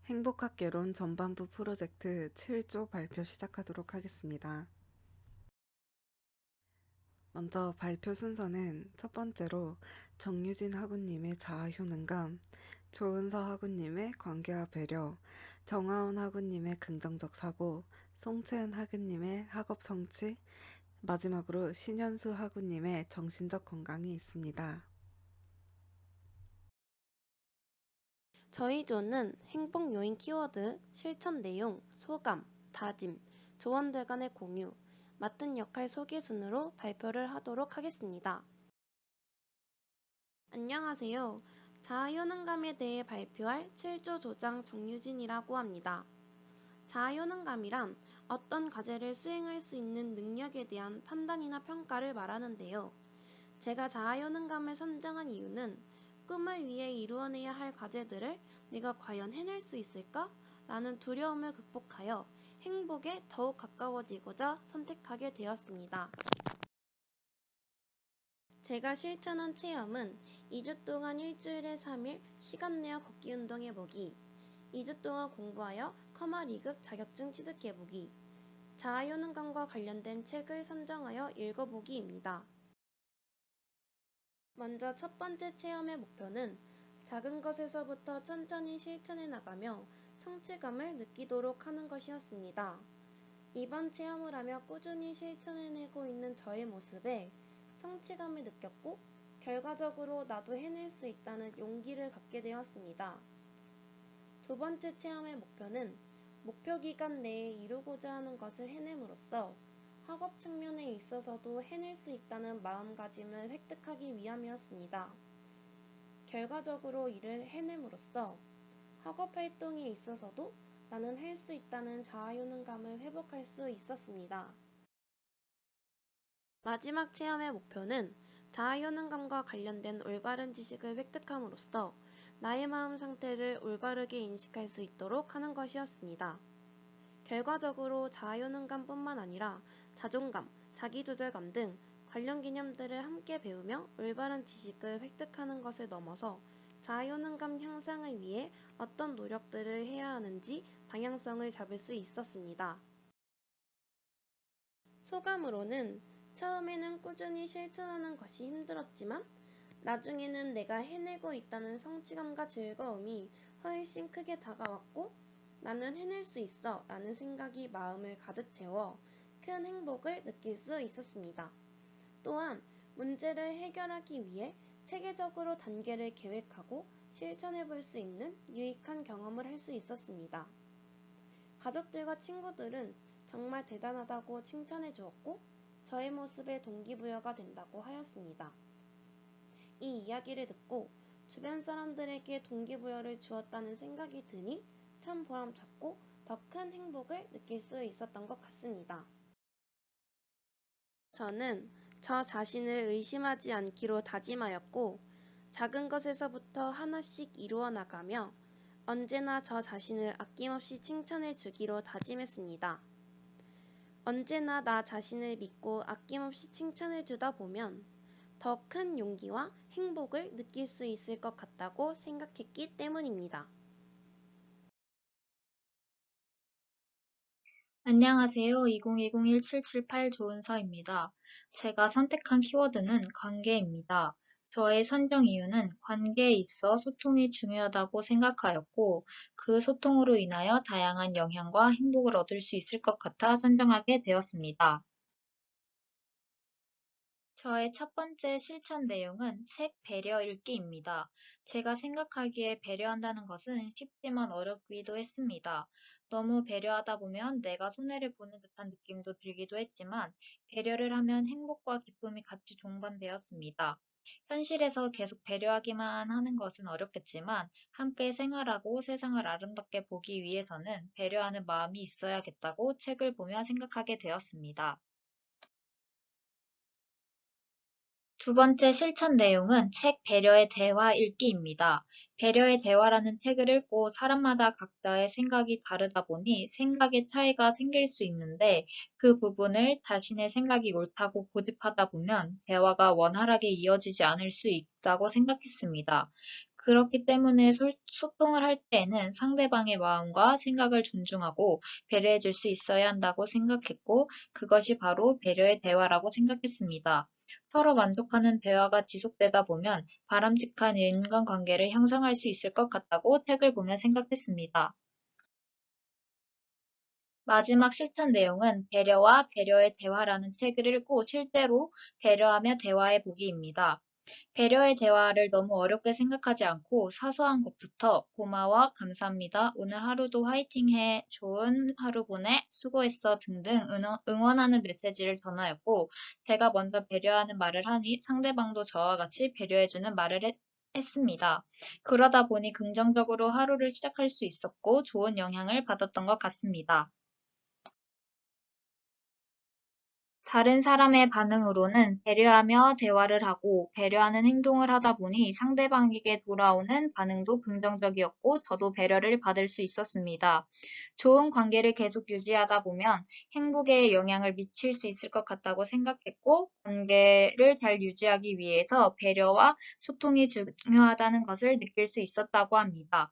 행복학개론 전반부 프로젝트 7조 발표 시작하도록 하겠습니다. 먼저 발표 순서는 첫 번째로 정유진 학우님의 자아효능감, 조은서 학우님의 관계와 배려, 정하온 학우님의 긍정적 사고, 송채은 학우님의 학업 성취, 마지막으로 신현수 학우님의 정신적 건강이 있습니다. 저희 조는 행복 요인 키워드, 실천 내용, 소감, 다짐, 조원들 간의 공유, 맡은 역할 소개 순으로 발표를 하도록 하겠습니다. 안녕하세요. 자아효능감에 대해 발표할 7조 조장 정유진이라고 합니다. 자아효능감이란 어떤 과제를 수행할 수 있는 능력에 대한 판단이나 평가를 말하는데요. 제가 자아효능감을 선정한 이유는 꿈을 위해 이루어내야 할 과제들을 내가 과연 해낼 수 있을까? 라는 두려움을 극복하여 행복에 더욱 가까워지고자 선택하게 되었습니다. 제가 실천한 체험은 2주 동안 일주일에 3일 시간 내어 걷기 운동해보기, 2주 동안 공부하여 커머 2급 자격증 취득해보기, 자아효능감과 관련된 책을 선정하여 읽어보기입니다. 먼저 첫 번째 체험의 목표는 작은 것에서부터 천천히 실천해 나가며 성취감을 느끼도록 하는 것이었습니다. 이번 체험을 하며 꾸준히 실천해내고 있는 저의 모습에 성취감을 느꼈고 결과적으로 나도 해낼 수 있다는 용기를 갖게 되었습니다. 두 번째 체험의 목표는 목표 기간 내에 이루고자 하는 것을 해냄으로써 학업 측면에 있어서도 해낼 수 있다는 마음가짐을 획득하기 위함이었습니다. 결과적으로 이를 해냄으로써 학업 활동에 있어서도 나는 할 수 있다는 자아효능감을 회복할 수 있었습니다. 마지막 체험의 목표는 자아효능감과 관련된 올바른 지식을 획득함으로써 나의 마음 상태를 올바르게 인식할 수 있도록 하는 것이었습니다. 결과적으로 자아효능감뿐만 아니라 자존감, 자기조절감 등 관련 개념들을 함께 배우며 올바른 지식을 획득하는 것을 넘어서 자아효능감 향상을 위해 어떤 노력들을 해야 하는지 방향성을 잡을 수 있었습니다. 소감으로는 처음에는 꾸준히 실천하는 것이 힘들었지만 나중에는 내가 해내고 있다는 성취감과 즐거움이 훨씬 크게 다가왔고 나는 해낼 수 있어 라는 생각이 마음을 가득 채워 큰 행복을 느낄 수 있었습니다. 또한 문제를 해결하기 위해 체계적으로 단계를 계획하고 실천해 볼 수 있는 유익한 경험을 할 수 있었습니다. 가족들과 친구들은 정말 대단하다고 칭찬해 주었고 저의 모습에 동기부여가 된다고 하였습니다. 이 이야기를 듣고 주변 사람들에게 동기부여를 주었다는 생각이 드니 참 보람찼고 더 큰 행복을 느낄 수 있었던 것 같습니다. 저는 저 자신을 의심하지 않기로 다짐하였고 작은 것에서부터 하나씩 이루어 나가며 언제나 저 자신을 아낌없이 칭찬해 주기로 다짐했습니다. 언제나 나 자신을 믿고 아낌없이 칭찬해 주다 보면 더 큰 용기와 행복을 느낄 수 있을 것 같다고 생각했기 때문입니다. 안녕하세요. 2020-1778 조은서입니다. 제가 선택한 키워드는 관계입니다. 저의 선정 이유는 관계에 있어 소통이 중요하다고 생각하였고, 그 소통으로 인하여 다양한 영향과 행복을 얻을 수 있을 것 같아 선정하게 되었습니다. 저의 첫 번째 실천 내용은 책 배려 읽기입니다. 제가 생각하기에 배려한다는 것은 쉽지만 어렵기도 했습니다. 너무 배려하다 보면 내가 손해를 보는 듯한 느낌도 들기도 했지만 배려를 하면 행복과 기쁨이 같이 동반되었습니다. 현실에서 계속 배려하기만 하는 것은 어렵겠지만 함께 생활하고 세상을 아름답게 보기 위해서는 배려하는 마음이 있어야겠다고 책을 보며 생각하게 되었습니다. 두 번째 실천 내용은 책 배려의 대화 읽기입니다. 배려의 대화라는 책을 읽고 사람마다 각자의 생각이 다르다 보니 생각의 차이가 생길 수 있는데 그 부분을 자신의 생각이 옳다고 고집하다 보면 대화가 원활하게 이어지지 않을 수 있다고 생각했습니다. 그렇기 때문에 소통을 할 때에는 상대방의 마음과 생각을 존중하고 배려해 줄 수 있어야 한다고 생각했고, 그것이 바로 배려의 대화라고 생각했습니다. 서로 만족하는 대화가 지속되다 보면 바람직한 인간관계를 형성할 수 있을 것 같다고 책을 보며 생각했습니다. 마지막 실천 내용은 배려와 배려의 대화라는 책을 읽고 실제로 배려하며 대화해 보기입니다. 배려의 대화를 너무 어렵게 생각하지 않고 사소한 것부터 고마워, 감사합니다, 오늘 하루도 화이팅해, 좋은 하루 보내, 수고했어 등등 응원하는 메시지를 전하였고, 제가 먼저 배려하는 말을 하니 상대방도 저와 같이 배려해주는 말을 했습니다. 그러다 보니 긍정적으로 하루를 시작할 수 있었고 좋은 영향을 받았던 것 같습니다. 다른 사람의 반응으로는 배려하며 대화를 하고 배려하는 행동을 하다 보니 상대방에게 돌아오는 반응도 긍정적이었고 저도 배려를 받을 수 있었습니다. 좋은 관계를 계속 유지하다 보면 행복에 영향을 미칠 수 있을 것 같다고 생각했고, 관계를 잘 유지하기 위해서 배려와 소통이 중요하다는 것을 느낄 수 있었다고 합니다.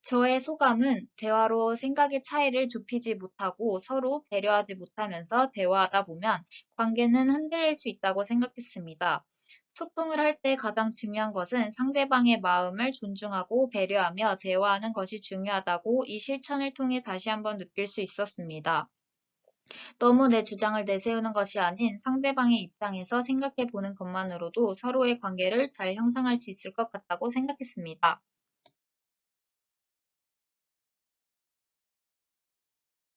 저의 소감은 대화로 생각의 차이를 좁히지 못하고 서로 배려하지 못하면서 대화하다 보면 관계는 흔들릴 수 있다고 생각했습니다. 소통을 할 때 가장 중요한 것은 상대방의 마음을 존중하고 배려하며 대화하는 것이 중요하다고 이 실천을 통해 다시 한번 느낄 수 있었습니다. 너무 내 주장을 내세우는 것이 아닌 상대방의 입장에서 생각해 보는 것만으로도 서로의 관계를 잘 형성할 수 있을 것 같다고 생각했습니다.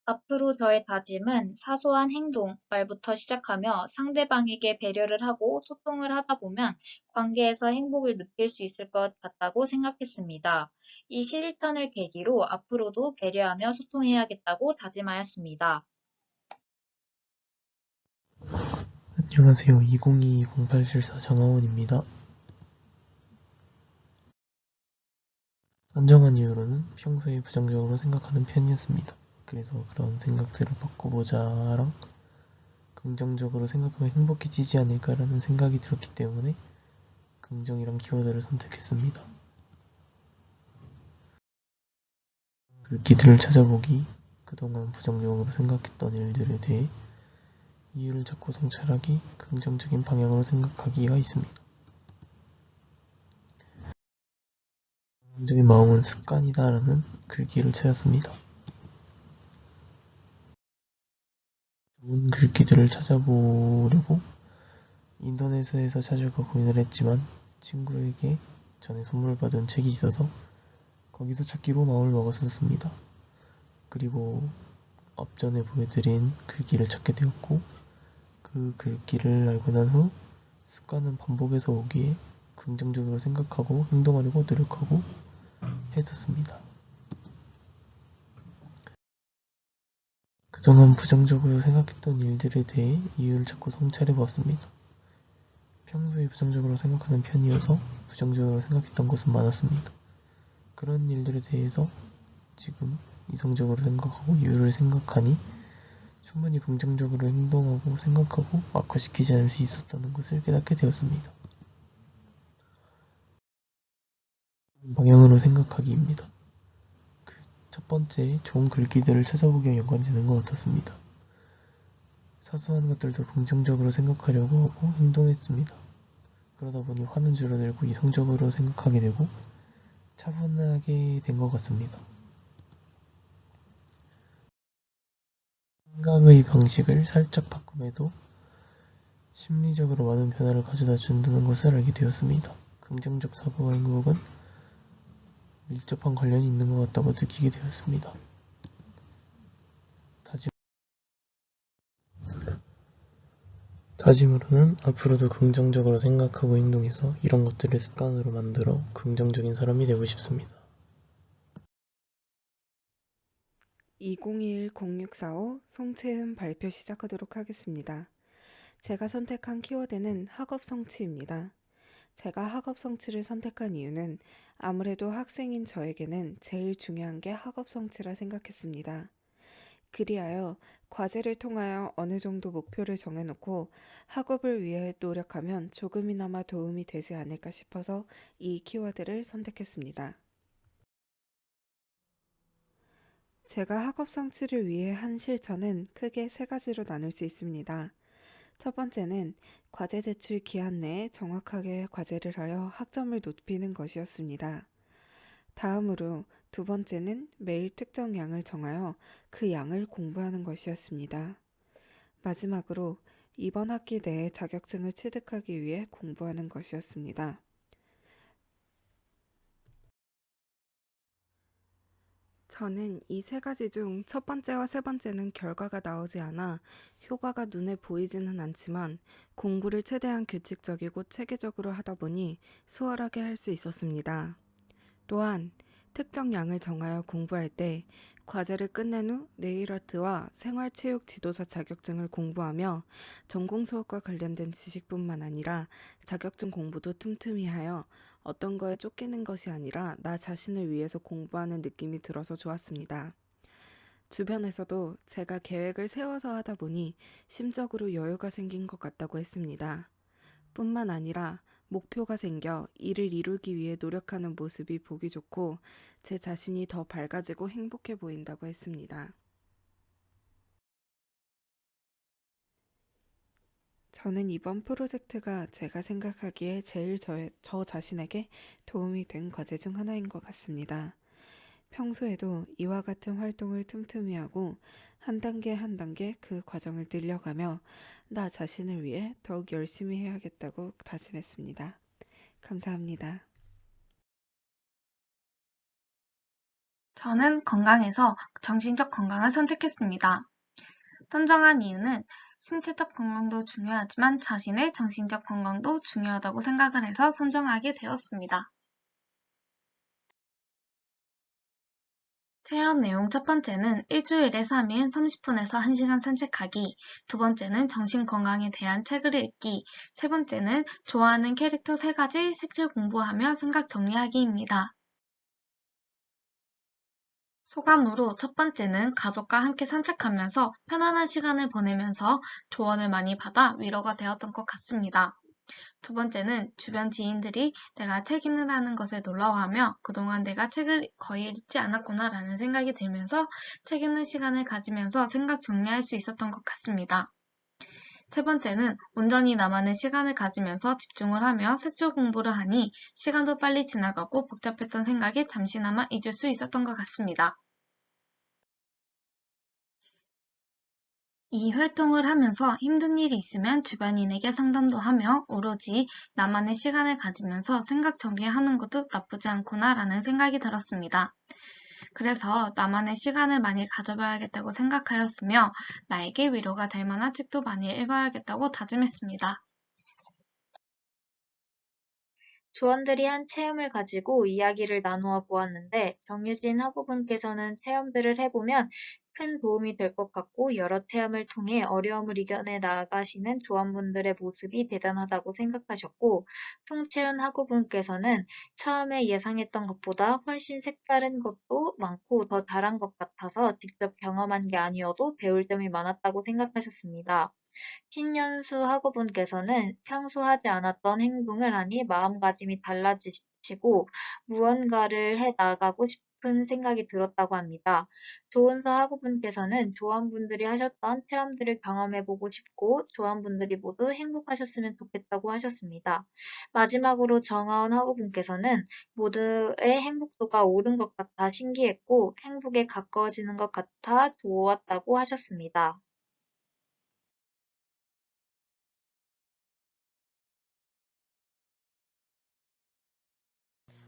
앞으로 저의 다짐은 사소한 행동, 말부터 시작하며 상대방에게 배려를 하고 소통을 하다 보면 관계에서 행복을 느낄 수 있을 것 같다고 생각했습니다. 이 실천을 계기로 앞으로도 배려하며 소통해야겠다고 다짐하였습니다. 안녕하세요. 2022-0874 정하원입니다. 선정한 이유로는 평소에 부정적으로 생각하는 편이었습니다. 그래서 그런 생각들을 바꿔보자랑 긍정적으로 생각하면 행복해지지 않을까라는 생각이 들었기 때문에 긍정이란 키워드를 선택했습니다. 글귀들을 찾아보기, 그동안 부정적으로 생각했던 일들에 대해 이유를 찾고 성찰하기, 긍정적인 방향으로 생각하기가 있습니다. 긍정적인 마음은 습관이다라는 글귀를 찾았습니다. 좋은 글귀들을 찾아보려고 인터넷에서 찾을까 고민을 했지만 친구에게 전에 선물 받은 책이 있어서 거기서 찾기로 마음을 먹었었습니다. 그리고 앞전에 보여드린 글귀를 찾게 되었고, 그 글귀를 알고 난 후 습관은 반복해서 오기에 긍정적으로 생각하고 행동하려고 노력하고 했었습니다. 그동안 부정적으로 생각했던 일들에 대해 이유를 찾고 성찰해 보았습니다. 평소에 부정적으로 생각하는 편이어서 부정적으로 생각했던 것은 많았습니다. 그런 일들에 대해서 지금 이성적으로 생각하고 이유를 생각하니 충분히 긍정적으로 행동하고 생각하고 악화시키지 않을 수 있었다는 것을 깨닫게 되었습니다. 방향으로 생각하기입니다. 첫 번째, 좋은 글귀들을 찾아보기와 연관되는 것 같았습니다. 사소한 것들도 긍정적으로 생각하려고 하고 행동했습니다. 그러다 보니 화는 줄어들고 이성적으로 생각하게 되고 차분하게 된 것 같습니다. 생각의 방식을 살짝 바꿈에도 심리적으로 많은 변화를 가져다 준다는 것을 알게 되었습니다. 긍정적 사고와 행복은 밀접한 관련이 있는 것 같다고 느끼게 되었습니다. 다짐으로는 앞으로도 긍정적으로 생각하고 행동해서 이런 것들을 습관으로 만들어 긍정적인 사람이 되고 싶습니다. 2021-0645 송채은 발표 시작하도록 하겠습니다. 제가 선택한 키워드는 학업 성취입니다. 제가 학업 성취를 선택한 이유는 아무래도 학생인 저에게는 제일 중요한 게 학업 성취라 생각했습니다. 그리하여 과제를 통하여 어느 정도 목표를 정해놓고 학업을 위해 노력하면 조금이나마 도움이 되지 않을까 싶어서 이 키워드를 선택했습니다. 제가 학업 성취를 위해 한 실천은 크게 세 가지로 나눌 수 있습니다. 첫 번째는 과제 제출 기한 내에 정확하게 과제를 하여 학점을 높이는 것이었습니다. 다음으로 두 번째는 매일 특정 양을 정하여 그 양을 공부하는 것이었습니다. 마지막으로 이번 학기 내에 자격증을 취득하기 위해 공부하는 것이었습니다. 저는 이 세 가지 중 첫 번째와 세 번째는 결과가 나오지 않아 효과가 눈에 보이지는 않지만 공부를 최대한 규칙적이고 체계적으로 하다 보니 수월하게 할 수 있었습니다. 또한 특정 양을 정하여 공부할 때 과제를 끝낸 후 네일아트와 생활체육 지도사 자격증을 공부하며 전공 수업과 관련된 지식뿐만 아니라 자격증 공부도 틈틈이 하여 어떤 거에 쫓기는 것이 아니라 나 자신을 위해서 공부하는 느낌이 들어서 좋았습니다. 주변에서도 제가 계획을 세워서 하다 보니 심적으로 여유가 생긴 것 같다고 했습니다. 뿐만 아니라 목표가 생겨 이를 이루기 위해 노력하는 모습이 보기 좋고 제 자신이 더 밝아지고 행복해 보인다고 했습니다. 저는 이번 프로젝트가 제가 생각하기에 제일 저 자신에게 도움이 된 과제 중 하나인 것 같습니다. 평소에도 이와 같은 활동을 틈틈이 하고 한 단계 한 단계 그 과정을 늘려가며 나 자신을 위해 더욱 열심히 해야겠다고 다짐했습니다. 감사합니다. 저는 건강에서 정신적 건강을 선택했습니다. 선정한 이유는 신체적 건강도 중요하지만 자신의 정신적 건강도 중요하다고 생각을 해서 선정하게 되었습니다. 체험 내용 첫 번째는 일주일에 3일 30분에서 1시간 산책하기, 두 번째는 정신 건강에 대한 책을 읽기, 세 번째는 좋아하는 캐릭터 3가지 색칠 공부하며 생각 정리하기입니다. 소감으로 첫 번째는 가족과 함께 산책하면서 편안한 시간을 보내면서 조언을 많이 받아 위로가 되었던 것 같습니다. 두 번째는 주변 지인들이 내가 책 읽는다는 것에 놀라워하며 그동안 내가 책을 거의 읽지 않았구나라는 생각이 들면서 책 읽는 시간을 가지면서 생각 정리할 수 있었던 것 같습니다. 세 번째는 온전히 나만의 시간을 가지면서 집중을 하며 색칠 공부를 하니 시간도 빨리 지나가고 복잡했던 생각이 잠시나마 잊을 수 있었던 것 같습니다. 이 활동을 하면서 힘든 일이 있으면 주변인에게 상담도 하며 오로지 나만의 시간을 가지면서 생각 정리하는 것도 나쁘지 않구나라는 생각이 들었습니다. 그래서 나만의 시간을 많이 가져봐야겠다고 생각하였으며 나에게 위로가 될 만한 책도 많이 읽어야겠다고 다짐했습니다. 조원들이 한 체험을 가지고 이야기를 나누어 보았는데 정유진 학우분께서는 체험들을 해보면 큰 도움이 될 것 같고 여러 체험을 통해 어려움을 이겨내 나아가시는 조원분들의 모습이 대단하다고 생각하셨고 송채은 학우분께서는 처음에 예상했던 것보다 훨씬 색다른 것도 많고 더 잘한 것 같아서 직접 경험한 게 아니어도 배울 점이 많았다고 생각하셨습니다. 신연수 학우분께서는 평소 하지 않았던 행동을 하니 마음가짐이 달라지시고 무언가를 해 나가고 싶은 생각이 들었다고 합니다. 조은서 학우분께서는 조원분들이 하셨던 체험들을 경험해보고 싶고 조원분들이 모두 행복하셨으면 좋겠다고 하셨습니다. 마지막으로 정하원 학우분께서는 모두의 행복도가 오른 것 같아 신기했고 행복에 가까워지는 것 같아 좋았다고 하셨습니다.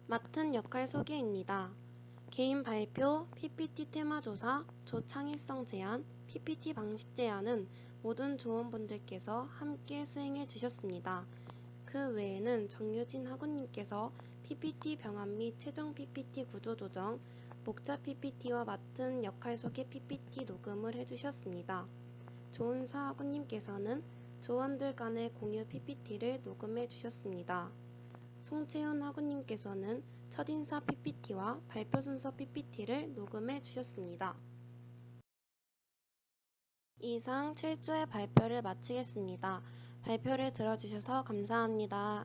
맡은 역할 소개입니다. 개인 발표, PPT 테마 조사, 조창의성 제안, PPT 방식 제안은 모든 조원분들께서 함께 수행해 주셨습니다. 그 외에는 정유진 학우님께서 PPT 병합 및 최종 PPT 구조 조정, 목차 PPT와 맡은 역할 소개 PPT 녹음을 해주셨습니다. 조은서 학우님께서는 조원들 간의 공유 PPT를 녹음해 주셨습니다. 송채훈 학우님께서는 첫인사 PPT와 발표 순서 PPT를 녹음해 주셨습니다. 이상 7조의 발표를 마치겠습니다. 발표를 들어주셔서 감사합니다.